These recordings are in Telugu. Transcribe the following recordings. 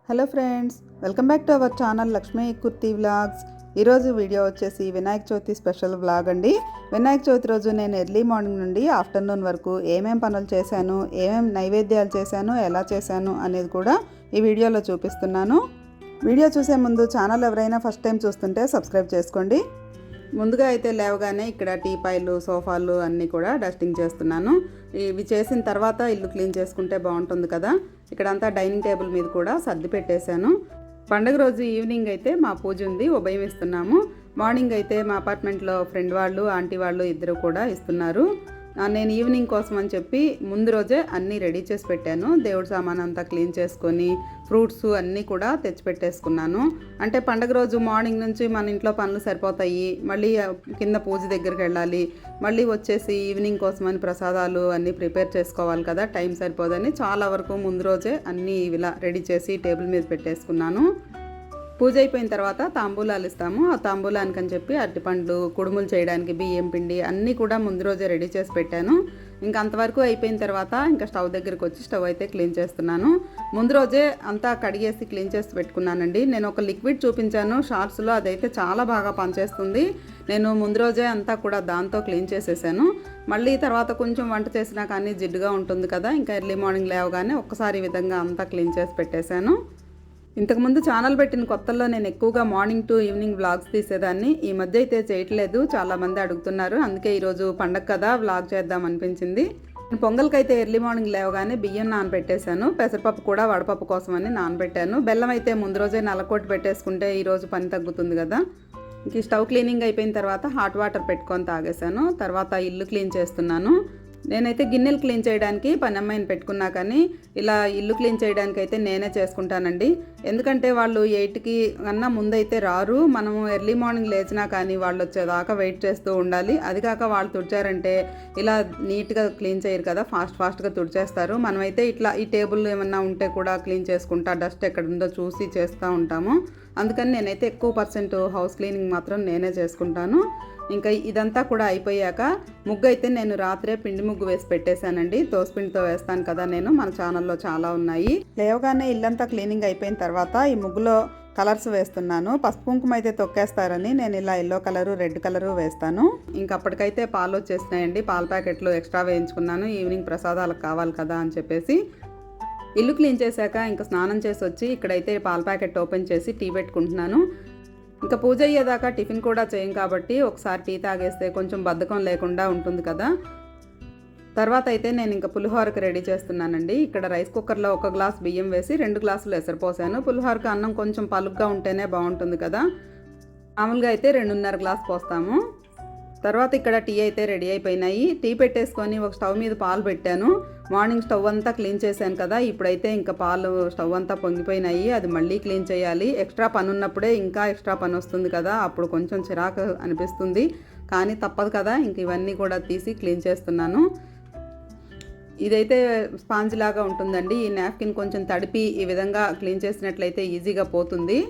Hello friends, welcome back to our channel Lakshmi kurti vlogs. ఈరోజు వీడియో వచ్చేసి వినాయక చవితి స్పెషల్ వ్లాగ్ అండి. వినాయక చవితి రోజు నేను ఎర్లీ మార్నింగ్ నుండి ఆఫ్టర్నూన్ వరకు ఏమేం పనులు చేశాను, ఏమేం నైవేద్యాలు చేశాను, ఎలా చేశాను అనేది కూడా ఈ వీడియోలో చూపిస్తున్నాను. వీడియో చూసే ముందు ఛానల్ ఎవరైనా ఫస్ట్ టైం చూస్తుంటే సబ్స్క్రైబ్ చేసుకోండి. ముందుగా అయితే లేవగానే ఇక్కడ టీపాయిలు, సోఫాలు అన్నీ కూడా డస్టింగ్ చేస్తున్నాను. ఇవి చేసిన తర్వాత ఇల్లు క్లీన్ చేసుకుంటే బాగుంటుంది కదా. ఇక్కడంతా డైనింగ్ టేబుల్ మీద కూడా సర్ది పెట్టేశాను. పండుగ రోజు ఈవినింగ్ అయితే మా పూజ ఉంది, ఉభయం ఇస్తున్నాము. మార్నింగ్ అయితే మా అపార్ట్మెంట్లో ఫ్రెండ్ వాళ్ళు, ఆంటీ వాళ్ళు ఇద్దరు కూడా ఇస్తున్నారు. నేను ఈవినింగ్ కోసం అని చెప్పి ముందు రోజే అన్నీ రెడీ చేసి పెట్టాను. దేవుడి సామాన్ అంతా క్లీన్ చేసుకొని ఫ్రూట్స్ అన్నీ కూడా తెచ్చిపెట్టేసుకున్నాను. అంటే పండగ రోజు మార్నింగ్ నుంచి మన ఇంట్లో పనులు సరిపోతాయి, మళ్ళీ కింద పూజ దగ్గరికి వెళ్ళాలి, మళ్ళీ వచ్చేసి ఈవినింగ్ కోసం అని ప్రసాదాలు అన్నీ ప్రిపేర్ చేసుకోవాలి కదా, టైం సరిపోదని చాలా వరకు ముందు రోజే అన్నీ ఇలా రెడీ చేసి టేబుల్ మీద పెట్టేసుకున్నాను. పూజ అయిపోయిన తర్వాత తాంబూలాలు ఇస్తాము. ఆ తాంబూలానికి అని చెప్పి అరటిపండ్లు, కుడుములు చేయడానికి బియ్యం పిండి అన్నీ కూడా ముందు రోజే రెడీ చేసి పెట్టాను. ఇంకా అంతవరకు అయిపోయిన తర్వాత ఇంకా స్టవ్ దగ్గరికి వచ్చి స్టవ్ అయితే క్లీన్ చేస్తున్నాను. ముందు రోజే అంతా కడిగేసి క్లీన్ చేసి పెట్టుకున్నానండి. నేను ఒక లిక్విడ్ చూపించాను షార్ట్స్లో, అదైతే చాలా బాగా పనిచేస్తుంది. నేను ముందు రోజే అంతా కూడా దాంతో క్లీన్ చేసేసాను. మళ్ళీ తర్వాత కొంచెం వంట చేసినా కానీ జిడ్డుగా ఉంటుంది కదా, ఇంకా ఎర్లీ మార్నింగ్ లేవగానే ఒక్కసారి ఈ విధంగా అంతా క్లీన్ చేసి పెట్టేశాను. ఇంతకుముందు ఛానల్ పెట్టిన కొత్తల్లో నేను ఎక్కువగా మార్నింగ్ టు ఈవినింగ్ వ్లాగ్స్ తీసేదాన్ని. ఈ మధ్య అయితే చేయట్లేదు, చాలామంది అడుగుతున్నారు. అందుకే ఈరోజు పండగ కదా వ్లాగ్ చేద్దాం అనిపించింది. పొంగల్కి అయితే ఎర్లీ మార్నింగ్ లేవగానే బియ్యం నానబెట్టేశాను. పెసరపప్పు కూడా వడపప్పు కోసమని నానబెట్టాను. బెల్లం అయితే ముందు రోజే నల్లకొట్టి పెట్టేసుకుంటే ఈరోజు పని తగ్గుతుంది కదా. ఇంక స్టవ్ క్లీనింగ్ అయిపోయిన తర్వాత హాట్ వాటర్ పెట్టుకొని తాగేశాను. తర్వాత ఇల్లు క్లీన్ చేస్తున్నాను. నేనైతే గిన్నెలు క్లీన్ చేయడానికి పని అమ్మాయిని పెట్టుకున్నా, కానీ ఇలా ఇల్లు క్లీన్ చేయడానికి అయితే నేనే చేసుకుంటానండి. ఎందుకంటే వాళ్ళు 8కి కన్నా ముందైతే రారు. మనము ఎర్లీ మార్నింగ్ లేచినా కానీ వాళ్ళు వచ్చేదాకా వెయిట్ చేస్తూ ఉండాలి. అది కాక వాళ్ళు తుడిచారంటే ఇలా నీట్గా క్లీన్ చేయరు కదా, ఫాస్ట్గా తుడిచేస్తారు. మనమైతే ఇట్లా ఈ టేబుల్ ఏమన్నా ఉంటే కూడా క్లీన్ చేసుకుంటా, డస్ట్ ఎక్కడ ఉందో చూసి చేస్తూ ఉంటాము. అందుకని నేనైతే ఎక్కువ పర్సెంట్ హౌస్ క్లీనింగ్ మాత్రం నేనే చేసుకుంటాను. ఇంకా ఇదంతా కూడా అయిపోయాక ముగ్గు అయితే నేను రాత్రే పిండి ముగ్గు వేసి పెట్టేశానండి. దోసపిండితో వేస్తాను కదా నేను, మన ఛానల్లో చాలా ఉన్నాయి. లేవగానే ఇల్లంతా క్లీనింగ్ అయిపోయిన తర్వాత ఈ ముగ్గులో కలర్స్ వేస్తున్నాను. పసుపు కుంకుమ అయితే తొక్కేస్తారని నేను ఇలా ఎల్లో కలరు, రెడ్ కలరు వేస్తాను. ఇంకప్పటికైతే పాలు వచ్చేసినాయండి. పాల ప్యాకెట్లు ఎక్స్ట్రా వేయించుకున్నాను, ఈవినింగ్ ప్రసాదాలకు కావాలి కదా అని చెప్పేసి. ఇల్లు క్లీన్ చేశాక ఇంకా స్నానం చేసి వచ్చి ఇక్కడైతే పాల ప్యాకెట్ ఓపెన్ చేసి టీ పెట్టుకుంటున్నాను. ఇంకా పూజ అయ్యేదాకా టిఫిన్ కూడా చేయం కాబట్టి ఒకసారి టీ తాగేస్తే కొంచెం బద్ధకం లేకుండా ఉంటుంది కదా. తర్వాత అయితే నేను ఇంకా పులిహోరకి రెడీ చేస్తున్నానండి. ఇక్కడ రైస్ కుక్కర్లో 1 గ్లాస్ బియ్యం వేసి 2 గ్లాసులు ఎసరు పోసాను. పులిహోరకి అన్నం కొంచెం పలుగ్గా ఉంటేనే బాగుంటుంది కదా. మామూలుగా అయితే 2.5 గ్లాస్ పోస్తాము. తర్వాత ఇక్కడ టీ అయితే రెడీ అయిపోయినాయి. టీ పెట్టేసుకొని ఒక స్టవ్ మీద పాలు పెట్టాను. మార్నింగ్ స్టవ్ అంతా క్లీన్ చేశాను కదా, ఇప్పుడైతే ఇంకా పాలు స్టవ్ అంతా పొంగిపోయినాయి. అది మళ్ళీ క్లీన్ చేయాలి. ఎక్స్ట్రా పని ఉన్నప్పుడే ఇంకా ఎక్స్ట్రా పని వస్తుంది కదా, అప్పుడు కొంచెం చిరాకు అనిపిస్తుంది. కానీ తప్పదు కదా, ఇంక ఇవన్నీ కూడా తీసి క్లీన్ చేస్తున్నాను. ఇదైతే స్పాంజ్ లాగా ఉంటుందండి. ఈ నాప్కిన్ కొంచెం తడిపి ఈ విధంగా క్లీన్ చేసినట్లయితే ఈజీగా పోతుంది.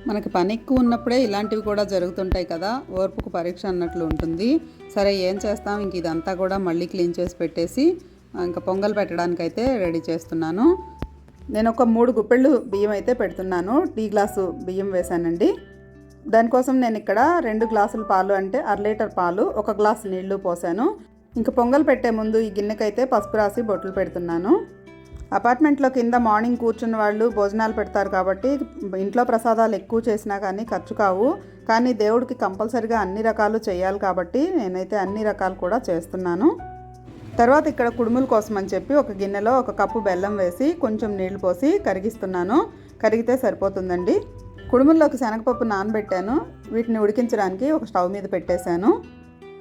మనకి పని ఎక్కువ ఉన్నప్పుడే ఇలాంటివి కూడా జరుగుతుంటాయి కదా, ఓర్పుకు పరీక్ష అన్నట్లు ఉంటుంది. సరే ఏం చేస్తాం, ఇంక ఇదంతా కూడా మళ్ళీ క్లీన్ చేసి పెట్టేసి ఇంకా పొంగల్ పెట్టడానికి అయితే రెడీ చేస్తున్నాను. నేను ఒక 3 గుప్పెళ్ళు బియ్యం అయితే పెడుతున్నాను. టీ గ్లాసు బియ్యం వేశానండి. దానికోసం నేను ఇక్కడ 2 గ్లాసుల పాలు అంటే 1/2 లీటర్ పాలు, 1 గ్లాసు నీళ్లు పోసాను. ఇంకా పొంగల్ పెట్టే ముందు ఈ గిన్నెకైతే పసుపు రాసి బొట్లు పెడుతున్నాను. అపార్ట్మెంట్లో కింద మార్నింగ్ కూర్చున్న వాళ్ళు భోజనాలు పెడతారు కాబట్టి ఇంట్లో ప్రసాదాలు ఎక్కువ చేసినా కానీ ఖర్చు కావు. కానీ దేవుడికి కంపల్సరిగా అన్ని రకాలు చేయాలి కాబట్టి నేనైతే అన్ని రకాలు కూడా చేస్తున్నాను. తర్వాత ఇక్కడ కుడుముల కోసం అని చెప్పి ఒక గిన్నెలో 1 కప్పు బెల్లం వేసి కొంచెం నీళ్లు పోసి కరిగిస్తున్నాను. కరిగితే సరిపోతుందండి. కుడుముల్లోకి శనగపప్పు నానబెట్టాను. వీటిని ఉడికించడానికి ఒక స్టవ్ మీద పెట్టేశాను.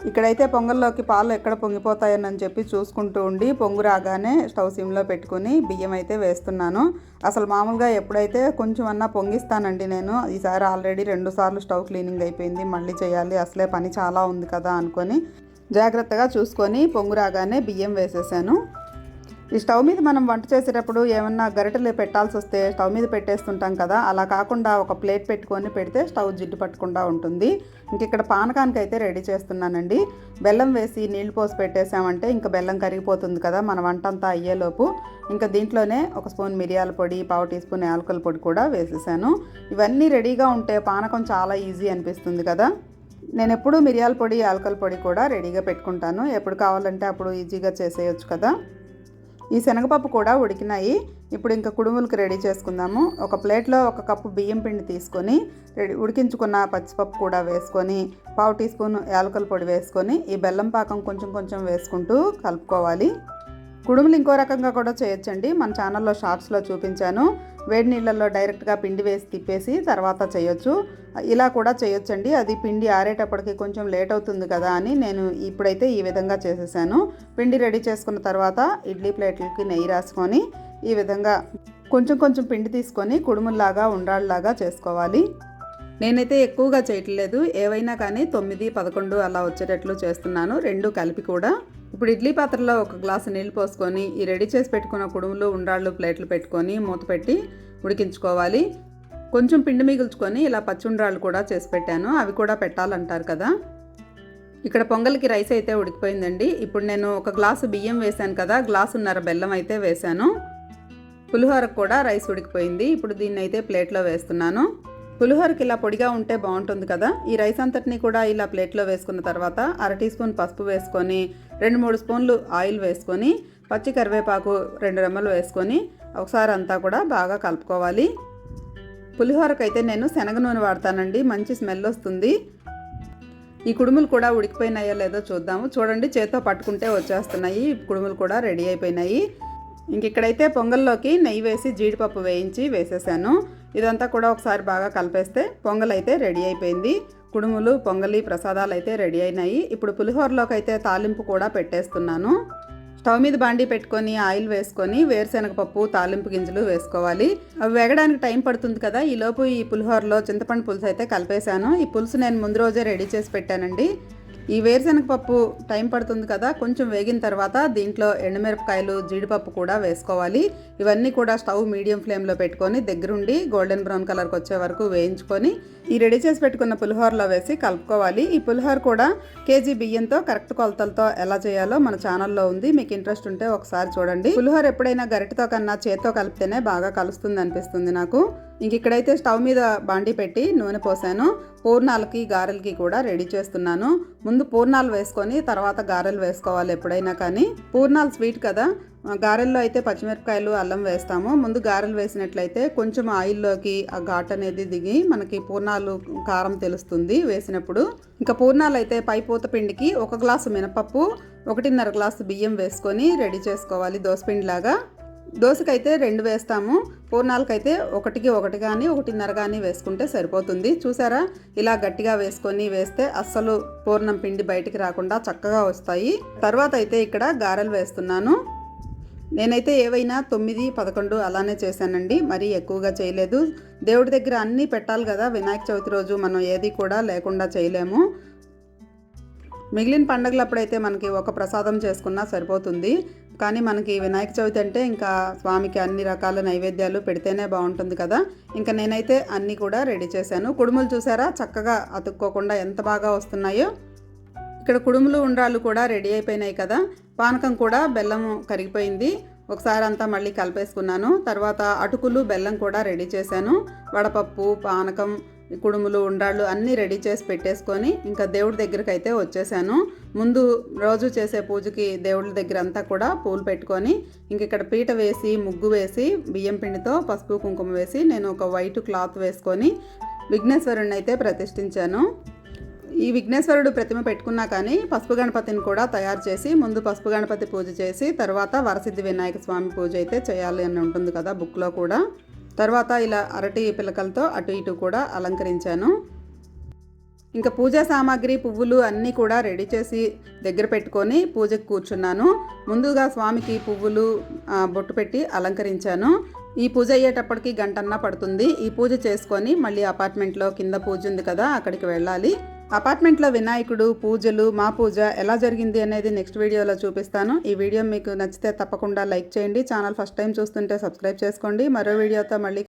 ఇక్కడైతే పొంగల్లోకి పాలు ఎక్కడ పొంగిపోతాయని చెప్పి చూసుకుంటూ ఉండి పొంగు రాగానే స్టవ్ సిమ్లో పెట్టుకుని బియ్యం అయితే వేస్తున్నాను. అసలు మామూలుగా ఎప్పుడైతే కొంచెం అన్నా పొంగిస్తానండి నేను. ఈసారి ఆల్రెడీ 2 సార్లు స్టవ్ క్లీనింగ్ అయిపోయింది, మళ్ళీ చేయాలి, అసలే పని చాలా ఉంది కదా అనుకొని జాగ్రత్తగా చూసుకొని పొంగు రాగానే బియ్యం వేసేసాను. ఈ స్టవ్ మీద మనం వంట చేసేటప్పుడు ఏమన్నా గరిటెలు పెట్టాల్సి వస్తే స్టవ్ మీద పెట్టేస్తుంటాం కదా, అలా కాకుండా ఒక ప్లేట్ పెట్టుకొని పెడితే స్టవ్ జిడ్డు పట్టకుండా ఉంటుంది. ఇంక ఇక్కడ పానకానికి అయితే రెడీ చేస్తున్నానండి. బెల్లం వేసి నీళ్లు పోసి పెట్టేసామంటే ఇంకా బెల్లం కరిగిపోతుంది కదా మన వంట అంతా అయ్యేలోపు. ఇంకా దీంట్లోనే ఒక స్పూన్ మిరియాల పొడి, పావు టీ స్పూన్ యాలకుల పొడి కూడా వేసేసాను. ఇవన్నీ రెడీగా ఉంటే పానకం చాలా ఈజీ అనిపిస్తుంది కదా. నేను ఎప్పుడూ మిరియాల పొడి, యాలకుల పొడి కూడా రెడీగా పెట్టుకుంటాను. ఎప్పుడు కావాలంటే అప్పుడు ఈజీగా చేసేయచ్చు కదా. ఈ శనగపప్పు కూడా ఉడికినాయి. ఇప్పుడు ఇంకా కుడుములకి రెడీ చేసుకుందాము. ఒక ప్లేట్లో 1 కప్పు బియ్యం పిండి తీసుకొని ఉడికించుకున్న పచ్చిపప్పు కూడా వేసుకొని, పావు టీ స్పూన్ యాలకుల పొడి వేసుకొని ఈ బెల్లం పాకం కొంచెం కొంచెం వేసుకుంటూ కలుపుకోవాలి. కుడుములు ఇంకో రకంగా కూడా చేయొచ్చండి. మన ఛానల్లో షార్ట్స్లో చూపించాను. వేడి నీళ్ళల్లో డైరెక్ట్గా పిండి వేసి తిప్పేసి తర్వాత చేయొచ్చు. ఇలా కూడా చేయొచ్చండి. అది పిండి ఆరేటప్పటికి కొంచెం లేట్ అవుతుంది కదా అని నేను ఇప్పుడైతే ఈ విధంగా చేసేసాను. పిండి రెడీ చేసుకున్న తర్వాత ఇడ్లీ ప్లేట్లకి నెయ్యి రాసుకొని ఈ విధంగా కొంచెం కొంచెం పిండి తీసుకొని కుడుముల్లాగా ఉండ్రాళ్ళలాగా చేసుకోవాలి. నేనైతే ఎక్కువగా చేయట్లేదు. ఏవైనా కానీ 9, 11 అలా వచ్చేటట్లు చేస్తున్నాను, 2 కలిపి కూడా. ఇప్పుడు ఇడ్లీ పాత్రలో 1 గ్లాసు నీళ్ళు పోసుకొని ఈ రెడీ చేసి పెట్టుకున్న కుడుములు, ఉండ్రాళ్ళు ప్లేట్లు పెట్టుకొని మూత పెట్టి ఉడికించుకోవాలి. కొంచెం పిండి మిగుల్చుకొని ఇలా పచ్చి ఉండ్రాళ్ళు కూడా చేసి పెట్టాను, అవి కూడా పెట్టాలంటారు కదా. ఇక్కడ పొంగల్కి రైస్ అయితే ఉడికిపోయిందండి. ఇప్పుడు నేను 1 గ్లాసు బియ్యం వేశాను కదా, గ్లాసున్నర బెల్లం అయితే వేశాను. పులిహోరకు కూడా రైస్ ఉడికిపోయింది. ఇప్పుడు దీన్ని అయితే ప్లేట్లో వేస్తున్నాను. పులిహోరకి ఇలా పొడిగా ఉంటే బాగుంటుంది కదా. ఈ రైస్ అంతటిని కూడా ఇలా ప్లేట్లో వేసుకున్న తర్వాత 1/2 టీ స్పూన్ పసుపు వేసుకొని 2-3 స్పూన్లు ఆయిల్ వేసుకొని పచ్చి కరివేపాకు 2 రెమ్మలు వేసుకొని ఒకసారి అంతా కూడా బాగా కలుపుకోవాలి. పులిహోరకైతే నేను శనగ నూనె వాడతానండి, మంచి స్మెల్ వస్తుంది. ఈ కుడుములు కూడా ఉడికిపోయినాయో లేదో చూద్దాము. చూడండి, చేత్తో పట్టుకుంటే వచ్చేస్తున్నాయి. కుడుములు కూడా రెడీ అయిపోయినాయి. ఇంక ఇక్కడైతే పొంగల్లోకి నెయ్యి వేసి జీడిపప్పు వేయించి వేసేసాను. ఇదంతా కూడా ఒకసారి బాగా కలిపేస్తే పొంగల్ అయితే రెడీ అయిపోయింది. కుడుములు, పొంగలి, ప్రసాదాలు అయితే రెడీ అయినాయి. ఇప్పుడు పులిహోరలోకి అయితే తాలింపు కూడా పెట్టేస్తున్నాను. స్టవ్ మీద బాండీ పెట్టుకొని ఆయిల్ వేసుకొని వేరుశనగపప్పు, తాలింపు గింజలు వేసుకోవాలి. అవి వేగడానికి టైం పడుతుంది కదా. ఈలోపు ఈ పులిహోరలో చింతపండు పులుసు అయితే కలిపేశాను. ఈ పులుసు నేను ముందు రోజే రెడీ చేసి పెట్టానండి. ఈ వేరుశనగపప్పు టైం పడుతుంది కదా, కొంచెం వేగిన తర్వాత దీంట్లో ఎండుమిరపకాయలు, జీడిపప్పు కూడా వేసుకోవాలి. ఇవన్నీ కూడా స్టవ్ మీడియం ఫ్లేమ్లో పెట్టుకొని దగ్గరుండి గోల్డెన్ బ్రౌన్ కలర్కి వచ్చే వరకు వేయించుకొని ఈ రెడీ చేసి పెట్టుకున్న పులిహోరలో వేసి కలుపుకోవాలి. ఈ పులిహోర కూడా కేజీ బియ్యంతో కరెక్ట్ కొలతలతో ఎలా చేయాలో మన ఛానల్లో ఉంది. మీకు ఇంట్రెస్ట్ ఉంటే ఒకసారి చూడండి. పులిహోర ఎప్పుడైనా గరిటెతో కన్నా చేత్తో కలిపితేనే బాగా కలుస్తుంది అనిపిస్తుంది నాకు. ఇంక ఇక్కడైతే స్టవ్ మీద బాండీ పెట్టి నూనె పోసాను. పూర్ణాలకి, గారెలకి కూడా రెడీ చేస్తున్నాను. ముందు పూర్ణాలు వేసుకొని తర్వాత గారెలు వేసుకోవాలి ఎప్పుడైనా కానీ. పూర్ణాలు స్వీట్ కదా, గారెల్లో అయితే పచ్చిమిరపకాయలు, అల్లం వేస్తాము. ముందు గారెలు వేసినట్లయితే కొంచెం ఆయిల్లోకి ఆ ఘాట్ అనేది దిగి మనకి పూర్ణాలు కారం తెలుస్తుంది వేసినప్పుడు. ఇంకా పూర్ణాలు అయితే పై పూత పిండికి 1 గ్లాసు మినపప్పు, 1.5 గ్లాసు బియ్యం వేసుకొని రెడీ చేసుకోవాలి దోసపిండిలాగా. దోశకైతే 2 వేస్తాము, పూర్ణాలకైతే 1కి 1 కానీ 1.5 కానీ వేసుకుంటే సరిపోతుంది. చూసారా, ఇలా గట్టిగా వేసుకొని వేస్తే అస్సలు పూర్ణం పిండి బయటికి రాకుండా చక్కగా వస్తాయి. తర్వాత అయితే ఇక్కడ గారెలు వేస్తున్నాను. నేనైతే ఏవైనా 9, 11 అలానే చేశానండి, మరీ ఎక్కువగా చేయలేదు. దేవుడి దగ్గర అన్నీ పెట్టాలి కదా, వినాయక చవితి రోజు మనం ఏది కూడా లేకుండా చేయలేము. మిగిలిన పండుగలప్పుడైతే మనకి ఒక ప్రసాదం చేసుకున్నా సరిపోతుంది. కానీ మనకి వినాయక చవితి అంటే ఇంకా స్వామికి అన్ని రకాల నైవేద్యాలు పెడితేనే బాగుంటుంది కదా. ఇంకా నేనైతే అన్నీ కూడా రెడీ చేశాను. కుడుములు చూసారా చక్కగా అతుక్కోకుండా ఎంత బాగా వస్తున్నాయో. ఇక్కడ కుడుములు, ఉండ్రాళ్ళు కూడా రెడీ అయిపోయినాయి కదా. పానకం కూడా బెల్లం కరిగిపోయింది. ఒకసారి అంతా మళ్ళీ కలిపేసుకున్నాను. తర్వాత అటుకులు, బెల్లం కూడా రెడీ చేశాను. వడపప్పు, పానకం, కుడుములు, ఉండ్రాళ్ళు అన్నీ రెడీ చేసి పెట్టేసుకొని ఇంకా దేవుడి దగ్గరికి అయితే వచ్చేసాను. ముందు రోజు చేసే పూజకి దేవుడి దగ్గర అంతా కూడా పూలు పెట్టుకొని ఇంక ఇక్కడ పీట వేసి, ముగ్గు వేసి, బియ్యం పిండితో పసుపు కుంకుమ వేసి నేను ఒక వైట్ క్లాత్ వేసుకొని విఘ్నేశ్వరుడిని అయితే ప్రతిష్ఠించాను. ఈ విఘ్నేశ్వరుడు ప్రతిమ పెట్టుకున్నా కానీ పసుపు గణపతిని కూడా తయారు చేసి ముందు పసుపు గణపతి పూజ చేసి తర్వాత వరసిద్ధి వినాయక స్వామి పూజ అయితే చేయాలి అని ఉంటుంది కదా బుక్లో కూడా. తర్వాత ఇలా అరటి పిలకలతో అటు ఇటు కూడా అలంకరించాను. ఇంకా పూజా సామాగ్రి, పువ్వులు అన్నీ కూడా రెడీ చేసి దగ్గర పెట్టుకొని పూజకు కూర్చున్నాను. ముందుగా స్వామికి పువ్వులు బొట్టు పెట్టి అలంకరించాను. ఈ పూజ అయ్యేటప్పటికి 1 గంట పడుతుంది. ఈ పూజ చేసుకొని మళ్ళీ అపార్ట్మెంట్లో కింద పూజ ఉంది కదా అక్కడికి వెళ్ళాలి. అపార్ట్మెంట్లో వినాయకుడు పూజలు మా పూజ ఎలా జరిగింది అనేది నెక్స్ట్ వీడియోలో చూపిస్తాను. ఈ వీడియో మీకు నచ్చితే తప్పకుండా లైక్ చేయండి. ఛానల్ ఫస్ట్ టైం చూస్తుంటే సబ్స్క్రైబ్ చేసుకోండి. మరో వీడియోతో మళ్ళీ